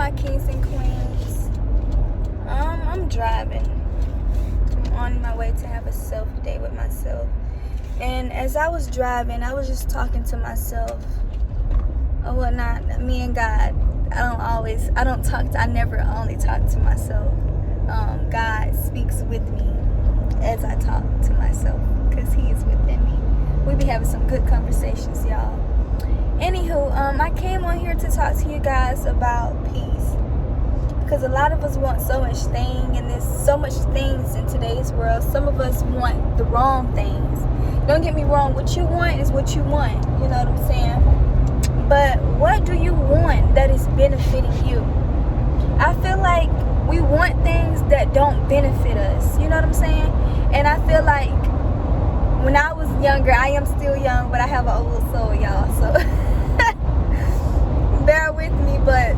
my kings and queens? I'm driving. I'm on my way to have a self-day with myself. And as I was driving, I was just talking to myself or whatnot. Me and God. I never only talk to myself. God speaks with me as I talk to myself because He is within me. We be having some good conversations, y'all. Anywho, I came on here to talk to you guys about peace. Because a lot of us want so much thing, and there's so much things in today's world. Some of us want the wrong things. Don't get me wrong, what you want is what you want. You know what I'm saying? But what do you want that is benefiting you? I feel like we want things that don't benefit us. You know what I'm saying? And I feel like when I was younger, I am still young, but I have an old soul, y'all. So bear with me. But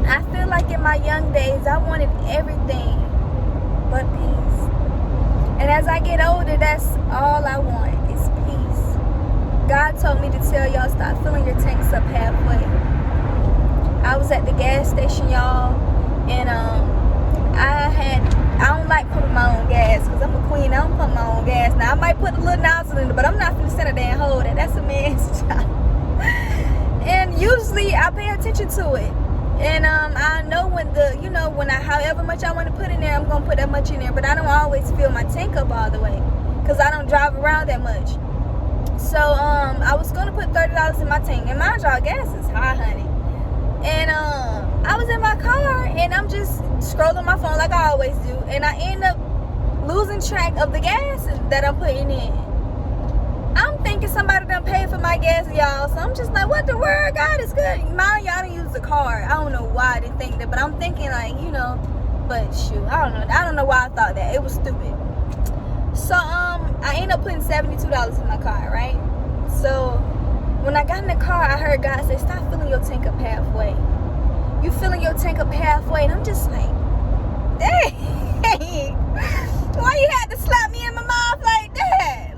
I feel like in my young days, I wanted everything but peace. And as I get older, that's all I want is peace. God told me to tell y'all, stop filling your tanks up halfway. I was at the gas station, y'all, and I don't like pumping my own gas because I'm a queen. I don't pump my own gas. Now, I might put a little nozzle in it, but I'm not going to sit there and hold it. That's a man's job. And usually, I pay attention to it. And I know however much I want to put in there, I'm going to put that much in there. But I don't always fill my tank up all the way because I don't drive around that much. So, I was going to put $30 in my tank. And mind y'all, gas is high, honey. And I was in my car, and I'm just scrolling my phone like I always do. And I end up losing track of the gas that I'm putting in. I'm thinking somebody done paid for my gas, y'all. So I'm just like, what the world? God is good. Mind y'all, I didn't use the car. I don't know why I didn't think that. But I'm thinking like, but shoot, I don't know. I don't know why I thought that. It was stupid. So, I ended up putting $72 in my car, right? So, when I got in the car, I heard God say, stop filling your tank up halfway. You filling your tank up halfway. And I'm just like, dang. Why you had to slap me in my mouth like that?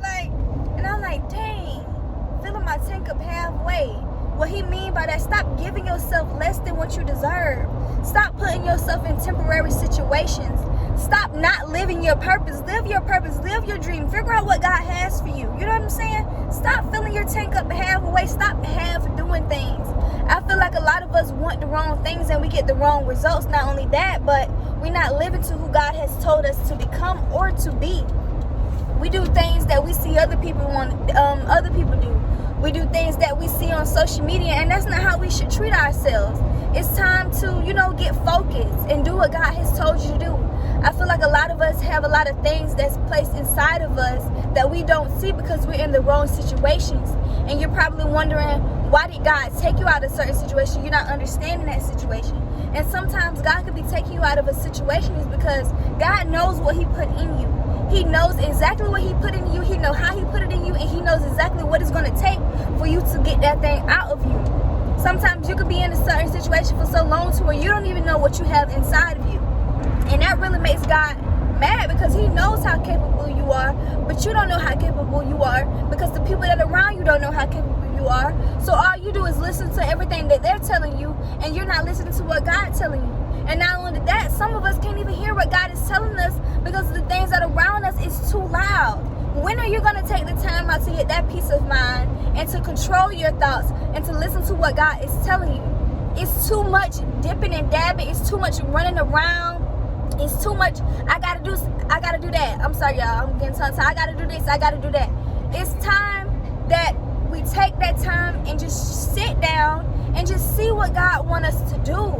And I'm like, dang, filling my tank up halfway. What He mean by that, stop giving yourself less than what you deserve. Stop putting yourself in temporary situations. Stop not living your purpose. Live your purpose. Live your dream. Figure out what God has for you. You know what I'm saying? Stop filling your tank up halfway. Stop half doing things. I feel like a lot of us want the wrong things and we get the wrong results. Not only that, but we're not living to who God has told us to become or to be. We do things that we see other people do. We do things that we see on social media, and that's not how we should treat ourselves. It's time to, get focused and do what God has told you to do. I feel like a lot of us have a lot of things that's placed inside of us that we don't see because we're in the wrong situations. And you're probably wondering, why did God take you out of a certain situation? You're not understanding that situation. And sometimes God could be taking you out of a situation is because God knows what He put in you. He knows exactly what He put in you. He knows how He put it in you. And He knows exactly what it's going to take for you to get that thing out of you. Sometimes you could be in a certain situation for so long to where you don't even know what you have inside of you. And that really makes God mad because He knows how capable you are, but you don't know how capable you are because the people that are around you don't know how capable you are. So all you do is listen to everything that they're telling you, and you're not listening to what God's telling you. And not only that, some of us can't even hear what God is telling us because the things that are around us is too loud. When are you going to take the time out to get that peace of mind and to control your thoughts and to listen to what God is telling you? It's too much dipping and dabbing. It's too much running around. It's too much. I gotta do that. I'm sorry, y'all. I'm getting tongue-tied. I gotta do this. I gotta do that. It's time that we take that time and just sit down and just see what God wants us to do.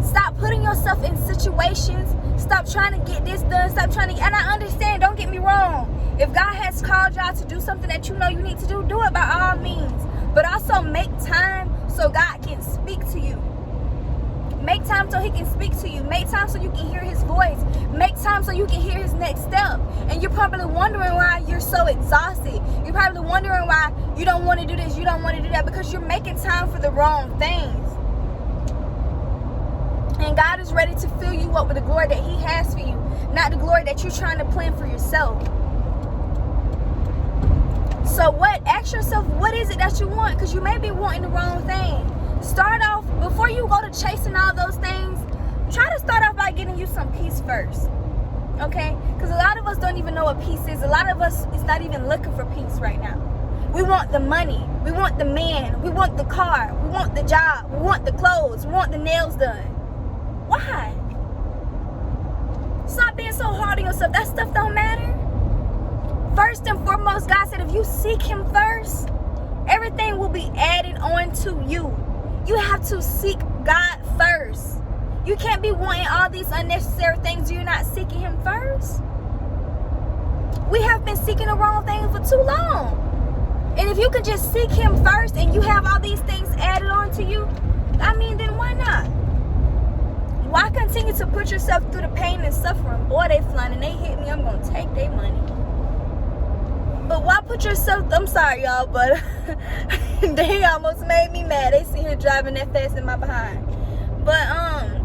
Stop putting yourself in situations. Stop trying to get this done. And I understand, don't get me wrong. If God has called y'all to do something that you know you need to do it by all means. But also make time so God can speak to you. Make time so He can speak to you. Make time so you can hear His voice. Make time so you can hear His next step. And you're probably wondering why you're so exhausted. You're probably wondering why you don't want to do this, you don't want to do that, because you're making time for the wrong things. And God is ready to fill you up with the glory that He has for you, not the glory that you're trying to plan for yourself. So ask yourself, what is it that you want? Because you may be wanting the wrong thing. Start off, before you you go to chasing all those things, try to start off by getting you some peace first. Okay? Because a lot of us don't even know what peace is. A lot of us is not even looking for peace right now. We want the money. We want the man. We want the car. We want the job. We want the clothes. We want the nails done. Why? Stop being so hard on yourself. That stuff don't matter. First and foremost, God said if you seek him first, everything will be added on to you. You have to seek God first. You can't be wanting all these unnecessary things. You're not seeking him first. We have been seeking the wrong things for too long. And if you can just seek him first and you have all these things added on to you, I mean, then why not? Why continue to put yourself through the pain and suffering? Boy, they flying and they hit me, I'm going to take their money. But why put yourself, I'm sorry y'all, but they almost made me mad. They sit here driving that fast in my behind. But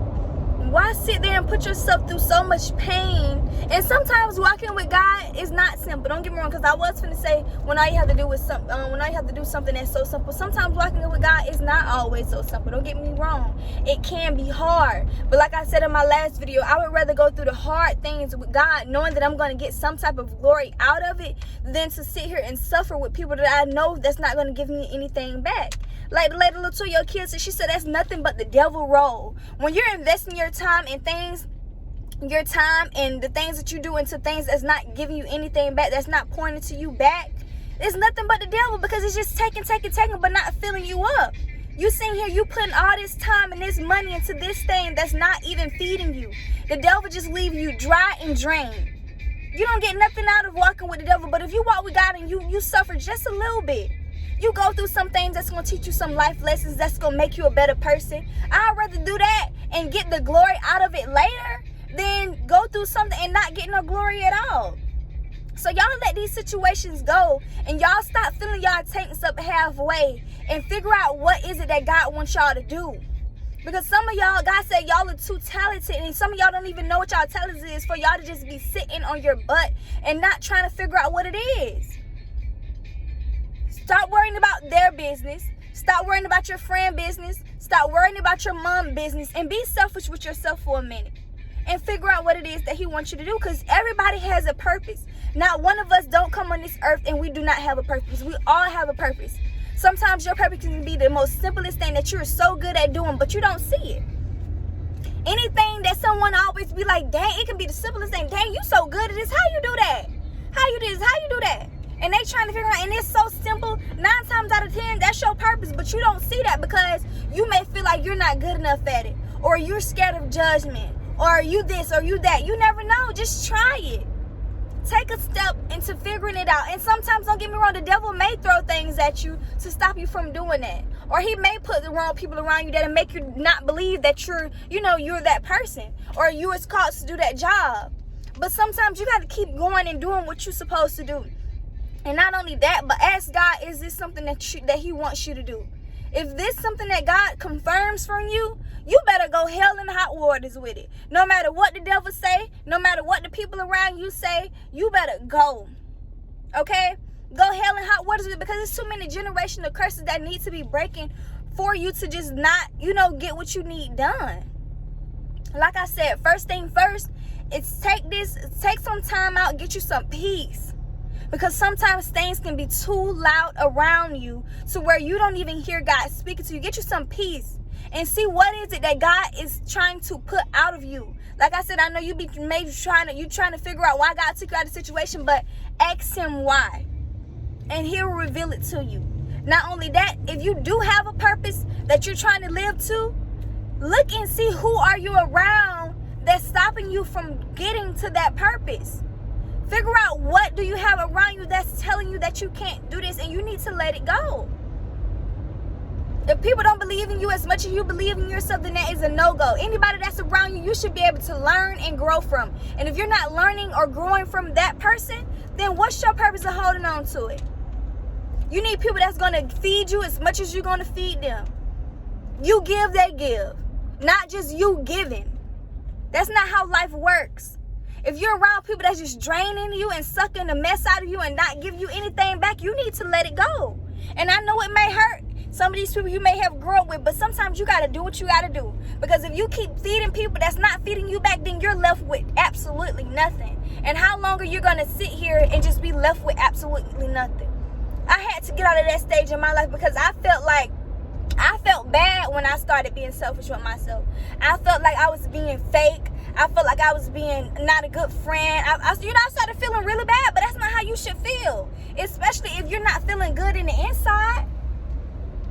why sit there and put yourself through so much pain? And sometimes walking with God is not simple. Don't get me wrong, because I was finna say when all you have to do is when all you have to do something that's so simple. Sometimes walking with God is not always so simple. Don't get me wrong. It can be hard. But like I said in my last video, I would rather go through the hard things with God, knowing that I'm going to get some type of glory out of it, than to sit here and suffer with people that I know that's not going to give me anything back. Like the lady Latoya Kids, she said that's nothing but the devil role. When you're investing your time in things, your time and the things that you do into things that's not giving you anything back, that's not pointing to you back, it's nothing but the devil, because it's just taking, but not filling you up. You sitting here, you putting all this time and this money into this thing that's not even feeding you. The devil just leave you dry and drained. You don't get nothing out of walking with the devil. But if you walk with God and you suffer just a little bit, you go through some things that's going to teach you some life lessons that's going to make you a better person. I'd rather do that and get the glory out of it later than go through something and not get no glory at all. So y'all let these situations go and y'all stop filling y'all tanks up halfway and figure out what is it that God wants y'all to do. Because some of y'all, God said y'all are too talented, and some of y'all don't even know what y'all talent is for y'all to just be sitting on your butt and not trying to figure out what it is. Stop worrying about their business. Stop worrying about your friend business. Stop worrying about your mom business, and be selfish with yourself for a minute and figure out what it is that he wants you to do, because everybody has a purpose. Not one of us don't come on this earth and we do not have a purpose. We all have a purpose. Sometimes your purpose can be the most simplest thing that you're so good at doing, but you don't see it. Anything that someone always be like, dang, it can be the simplest thing. Dang, you so good at this. How you do that? How you do this? How you do that? And they trying to figure out, and it's so simple. 9 times out of 10, that's your purpose, but you don't see that because you may feel like you're not good enough at it, or you're scared of judgment, or you this or you that. You never know. Just try it. Take a step into figuring it out. And sometimes, don't get me wrong, the devil may throw things at you to stop you from doing that. Or he may put the wrong people around you that'll make you not believe that you're that person, or you was called to do that job. But sometimes you got to keep going and doing what you're supposed to do. And not only that, but ask God, is this something that he wants you to do? If this is something that God confirms from you, you better go hell and hot waters with it. No matter what the devil say, no matter what the people around you say, you better go. Okay? Go hell and hot waters with it, because there's too many generational curses that need to be breaking for you to just not, get what you need done. Like I said, first thing first, it's take some time out, get you some peace. Because sometimes things can be too loud around you to where you don't even hear God speaking to you. Get you some peace and see what is it that God is trying to put out of you. Like I said, I know you be maybe trying to figure out why God took you out of the situation, but ask him why, and he'll reveal it to you. Not only that, if you do have a purpose that you're trying to live to, look and see who are you around that's stopping you from getting to that purpose. Figure out what do you have around you that's telling you that you can't do this, and you need to let it go. If people don't believe in you as much as you believe in yourself, then that is a no-go. Anybody that's around you, you should be able to learn and grow from. And if you're not learning or growing from that person, then what's your purpose of holding on to it? You need people that's going to feed you as much as you're going to feed them. You give, they give. Not just you giving. That's not how life works. If you're around people that's just draining you and sucking the mess out of you and not give you anything back, you need to let it go. And I know it may hurt Some of these people you may have grown up with, but sometimes you got to do what you got to do. Because if you keep feeding people that's not feeding you back, then you're left with absolutely nothing. And how long are you going to sit here and just be left with absolutely nothing? I had to get out of that stage in my life because I felt bad when I started being selfish with myself. I felt like I was being fake. I felt like I was being not a good friend. I started feeling really bad, but that's not how you should feel. Especially if you're not feeling good in the inside.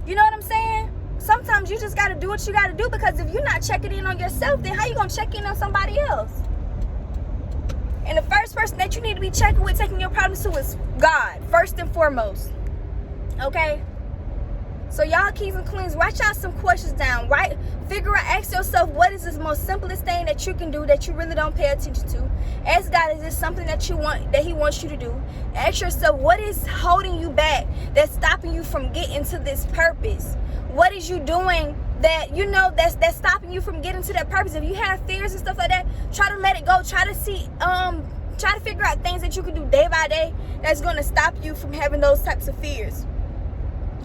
You know what I'm saying? Sometimes you just got to do what you got to do, because if you're not checking in on yourself, then how you going to check in on somebody else? And the first person that you need to be checking with, taking your problems to, is God, first and foremost. Okay? So y'all kings and queens, write y'all some questions down. Right? Figure out, ask yourself, what is the most simplest thing that you can do that you really don't pay attention to? Ask God, is this something that you want, that he wants you to do? Ask yourself, what is holding you back, that's stopping you from getting to this purpose? What is you doing that you know that's stopping you from getting to that purpose? If you have fears and stuff like that, try to let it go. Try to figure out things that you can do day by day that's going to stop you from having those types of fears.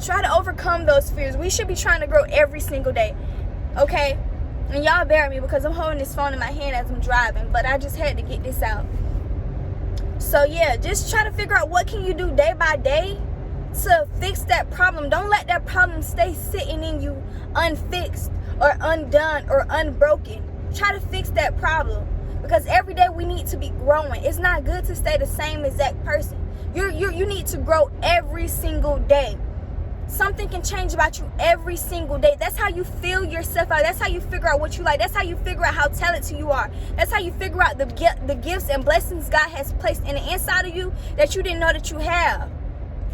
Try to overcome those fears. We should be trying to grow every single day. Okay? And y'all bear with me because I'm holding this phone in my hand as I'm driving, but I just had to get this out. So yeah, just try to figure out what can you do day by day to fix that problem. Don't let that problem stay sitting in you unfixed or undone or unbroken. Try to fix that problem, because every day we need to be growing. It's not good to stay the same exact person. You need to grow every single day. Something can change about you every single day. That's how you feel yourself out. That's how you figure out what you like. That's how you figure out how talented you are. That's how you figure out the gifts and blessings God has placed in the inside of you that you didn't know that you have.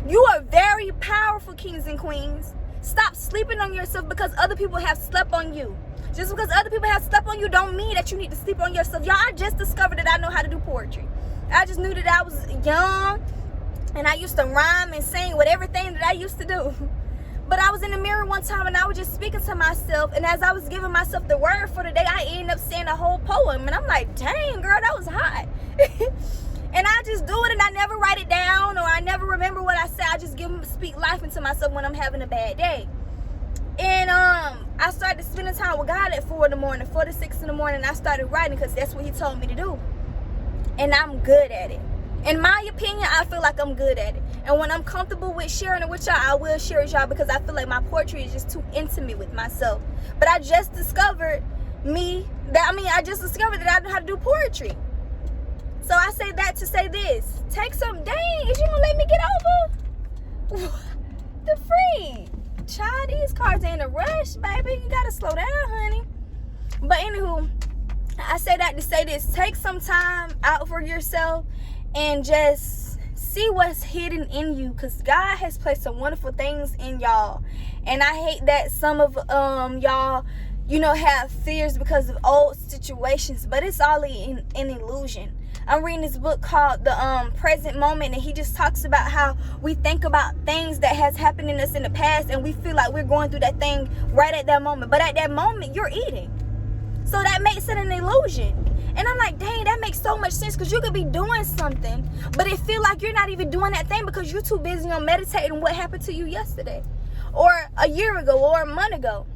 You are very powerful, kings and queens. Stop sleeping on yourself because other people have slept on you. Just because other people have slept on you don't mean that you need to sleep on yourself. Y'all, I just discovered that I know how to do poetry. I just knew that I was young and I used to rhyme and sing with everything that I used to do. But I was in the mirror one time and I was just speaking to myself, and as I was giving myself the word for the day, I ended up saying a whole poem, and I'm like, dang girl, that was hot. And I just do it, and I never write it down, or I never remember what I said. I just speak life into myself when I'm having a bad day. And I started spending time with God at 4 in the morning, 4 to 6 in the morning. I started writing because that's what he told me to do. And I'm good at it. In my opinion, I feel like I'm good at it. And when I'm comfortable with sharing it with y'all, I will share it with y'all, because I feel like my poetry is just too intimate with myself. But I just discovered that I know how to do poetry. So I say that to say this. Take some, dang, is you gonna let me get over? The free. Child, these cars ain't a rush, baby. You gotta slow down, honey. But anywho, I say that to say this. Take some time out for yourself and just see what's hidden in you, because God has placed some wonderful things in y'all. And I hate that some of y'all, have fears because of old situations, but it's all an illusion. I'm reading this book called The Present Moment, and he just talks about how we think about things that has happened in us in the past, and we feel like we're going through that thing right at that moment. But at that moment, you're eating. So that makes it an illusion. And I'm like, dang, that makes so much sense, because you could be doing something, but it feel like you're not even doing that thing because you're too busy on meditating what happened to you yesterday or a year ago or a month ago.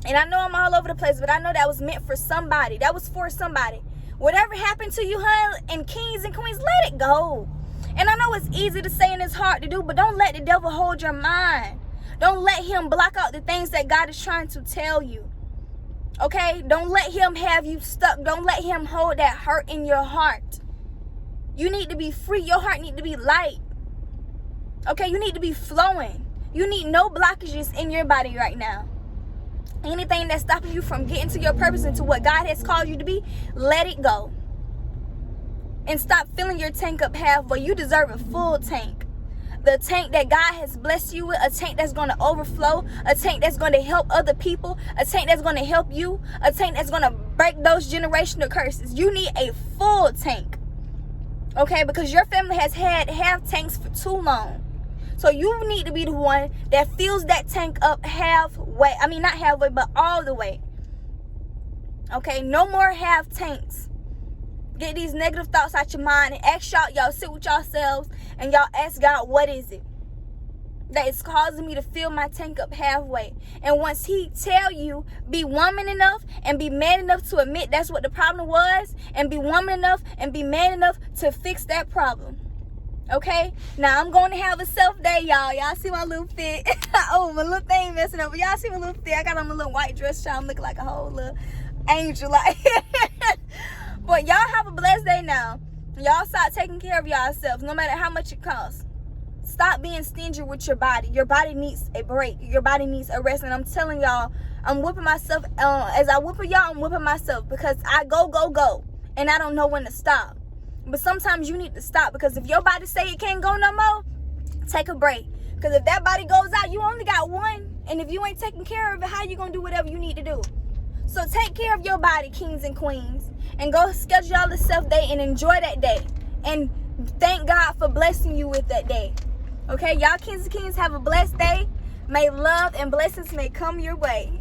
And I know I'm all over the place, but I know that was meant for somebody. That was for somebody. Whatever happened to you, hun, and kings and queens, let it go. And I know it's easy to say and it's hard to do, but don't let the devil hold your mind. Don't let him block out the things that God is trying to tell you. Okay? Don't let him have you stuck. Don't let him hold that hurt in your heart. You need to be free. Your heart need to be light. Okay? You need to be flowing. You need no blockages in your body right now. Anything that's stopping you from getting to your purpose and to what God has called you to be, let it go. And stop filling your tank up halfway. You deserve a full tank. The tank that God has blessed you with, a tank that's going to overflow, a tank that's going to help other people, a tank that's going to help you, a tank that's going to break those generational curses. You need a full tank. Okay? Because your family has had half tanks for too long. So you need to be the one that fills that tank up halfway. I mean, not halfway, but all the way. Okay? No more half tanks. Get these negative thoughts out your mind and ask y'all sit with yourselves and y'all ask God, what is it? that is causing me to fill my tank up halfway. And once he tell you, be woman enough and be man enough to admit that's what the problem was, and be woman enough and be man enough to fix that problem. Okay? Now I'm going to have a self day, y'all. Y'all see my little fit? Oh, my little thing messing up. But y'all see my little fit? I got on my little white dress, trying to look like a whole little angel. Like, but y'all have a blessed day now. Y'all start taking care of yourselves, no matter how much it costs. Stop being stingy with your body. Your body needs a break. Your body needs a rest. And I'm telling y'all, I'm whipping myself. As I whip y'all, I'm whipping myself, because I go. And I don't know when to stop. But sometimes you need to stop, because if your body say it can't go no more, take a break. Because if that body goes out, you only got one. And if you ain't taking care of it, how you going to do whatever you need to do? So take care of your body, kings and queens. And go schedule y'all a self day and enjoy that day. And thank God for blessing you with that day. Okay, y'all kings and queens, have a blessed day. May love and blessings may come your way.